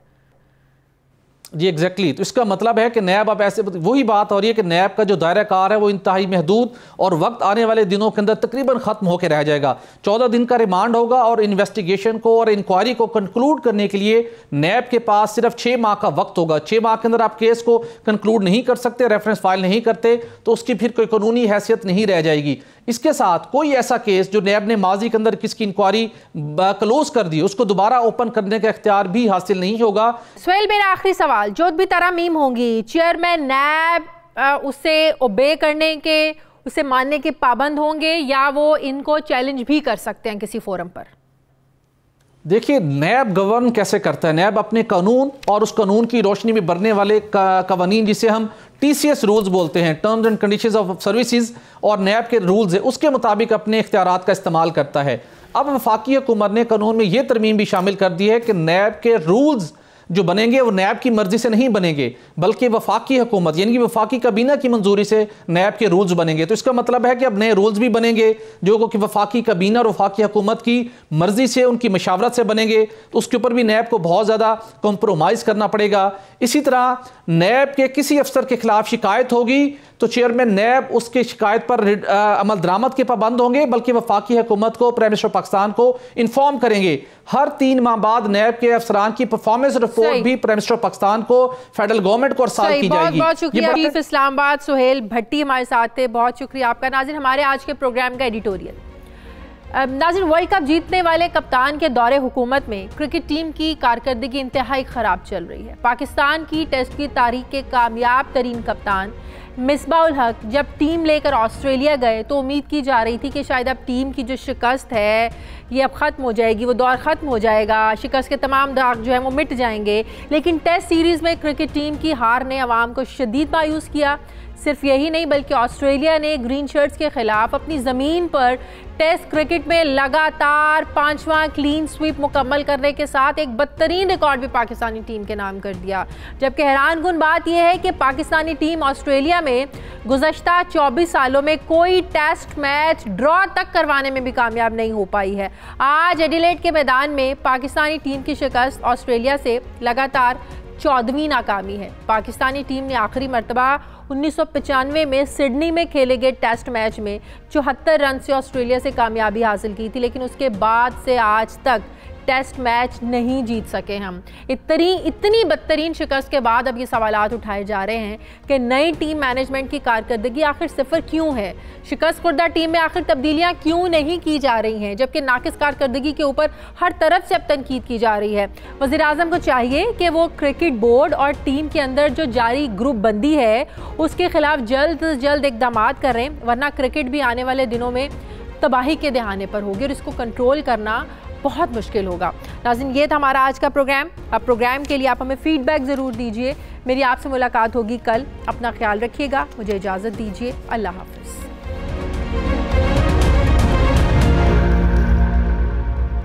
जी एग्जैक्टली। तो इसका मतलब है कि नैब अब ऐसे वही बात हो रही है कि नैब का जो दायरा कार है वो इंतहाई महदूद और वक्त आने वाले दिनों के अंदर तकरीबन खत्म होकर रह जाएगा। 14 दिन का रिमांड होगा और इन्वेस्टिगेशन को और इंक्वायरी को कंक्लूड करने के लिए नैब के पास सिर्फ 6 माह का वक्त होगा। 6 माह के अंदर आप केस को कंक्लूड नहीं कर सकते, रेफरेंस फाइल नहीं करते तो उसकी फिर कोई कानूनी हैसियत नहीं रह जाएगी। इसके साथ कोई ऐसा केस जो नैब ने माजी के अंदर किसकी इंक्वायरी क्लोज कर दी उसको दोबारा ओपन करने का इख्तियार भी हासिल नहीं होगा। सुहेल, मेरा आखिरी सवाल, जो भी तरमीम होंगी चेयरमैन नैब उसे ओबे करने के, उसे मानने के पाबंद होंगे या वो इनको चैलेंज भी कर सकते हैं किसी फोरम पर? देखिए नैब गवर्न कैसे करता है, नैब अपने कानून और उस कानून की रोशनी में बढ़ने वाले कवानीन जिसे हम TCS रूल्स बोलते हैं, terms and conditions of services, और नैब के रूल्स है उसके मुताबिक अपने इख्तियारात का इस्तेमाल करता है। अब वफाकी हुकूमत ने कानून में यह तरमीम भी शामिल कर दी है कि नैब के रूल्स जो बनेंगे वो नैब की मर्जी से नहीं बनेंगे बल्कि वफाकी हुकूमत यानी कि वफाकी kabीना की मंजूरी से नैब के रूल्स बनेंगे। तो इसका मतलब है कि अब नए रूल्स भी बनेंगे जो कि वफाकी kabीना और वफाकी हुकूमत की मर्जी से, उनकी मशावरत से बनेंगे। तो उसके ऊपर भी नैब को बहुत ज़्यादा कॉम्प्रोमाइज़ करना पड़ेगा। इसी तरह नैब के किसी अफसर के खिलाफ शिकायत होगी तो चेयरमैन नैब उसकी शिकायत पर अमल दरामद के पाबंद होंगे, बल्कि वफाकी हुकूमत को, प्राइम मिनिस्टर पाकिस्तान को इन्फॉर्म करेंगे। हर 3 माह बाद नैब के अफसरान की परफॉर्मेंस रिपोर्ट भी प्राइम मिनिस्टर पाकिस्तान को, फेडरल गवर्नमेंट को अरसाल की जाएगी। बहुत शुक्रिया चीफ इस्लामाबाद सुहेल भट्टी हमारे साथ थे, बहुत शुक्रिया आपका। नाज़रीन, हमारे आज के प्रोग्राम का एडिटोरियल। नाज़रीन, वर्ल्ड कप जीतने वाले कप्तान के दौरे हुकूमत में क्रिकेट टीम की कारकर्दगी इंतहाई ख़राब चल रही है। पाकिस्तान की टेस्ट की तारीख के कामयाब तरीन कप्तान मिसबाउल हक जब टीम लेकर ऑस्ट्रेलिया गए तो उम्मीद की जा रही थी कि शायद अब टीम की जो शिकस्त है ये अब ख़त्म हो जाएगी, वो दौर ख़त्म हो जाएगा, शिकस्त के तमाम दाग जो है वो मिट जाएंगे। लेकिन टेस्ट सीरीज़ में क्रिकेट टीम की हार ने अवाम को शदीद मायूस किया। सिर्फ यही नहीं बल्कि ऑस्ट्रेलिया ने ग्रीन शर्ट्स के खिलाफ अपनी ज़मीन पर टेस्ट क्रिकेट में लगातार 5वां क्लीन स्वीप मुकम्मल करने के साथ एक बदतरीन रिकॉर्ड भी पाकिस्तानी टीम के नाम कर दिया। जबकि हैरानकुन बात यह है कि पाकिस्तानी टीम ऑस्ट्रेलिया में गुज़श्ता 24 सालों में कोई टेस्ट मैच ड्रॉ तक करवाने में भी कामयाब नहीं हो पाई है। आज एडिलेड के मैदान में पाकिस्तानी टीम की शिकस्त ऑस्ट्रेलिया से लगातार 14वीं नाकामी है। पाकिस्तानी टीम ने आखिरी मरतबा 1995 में सिडनी में खेले गए टेस्ट मैच में 74 रन से ऑस्ट्रेलिया से कामयाबी हासिल की थी, लेकिन उसके बाद से आज तक टेस्ट मैच नहीं जीत सके हम। इतनी बदतरीन शिकस्त के बाद अब ये सवालात उठाए जा रहे हैं कि नई टीम मैनेजमेंट की कारकर्दगी आखिर सिफर क्यों है, शिकस्त खुर्दा टीम में आखिर तब्दीलियां क्यों नहीं की जा रही हैं, जबकि नाकिस कारकर्दगी के ऊपर हर तरफ से अब तनकीद की जा रही है। वज़ीर आज़म को चाहिए कि वो क्रिकेट बोर्ड और टीम के अंदर जो जारी ग्रुप बंदी है उसके खिलाफ जल्द से जल्द इकदाम करें, वरना क्रिकेट भी आने वाले दिनों में तबाही के दहाने पर होगी और इसको कंट्रोल करना बहुत मुश्किल होगा। नाज़रीन, ये था हमारा आज का प्रोग्राम। अब प्रोग्राम के लिए आप हमें फीडबैक ज़रूर दीजिए। मेरी आपसे मुलाकात होगी कल। अपना ख्याल रखिएगा, मुझे इजाज़त दीजिए। अल्लाह हाफ़िज़।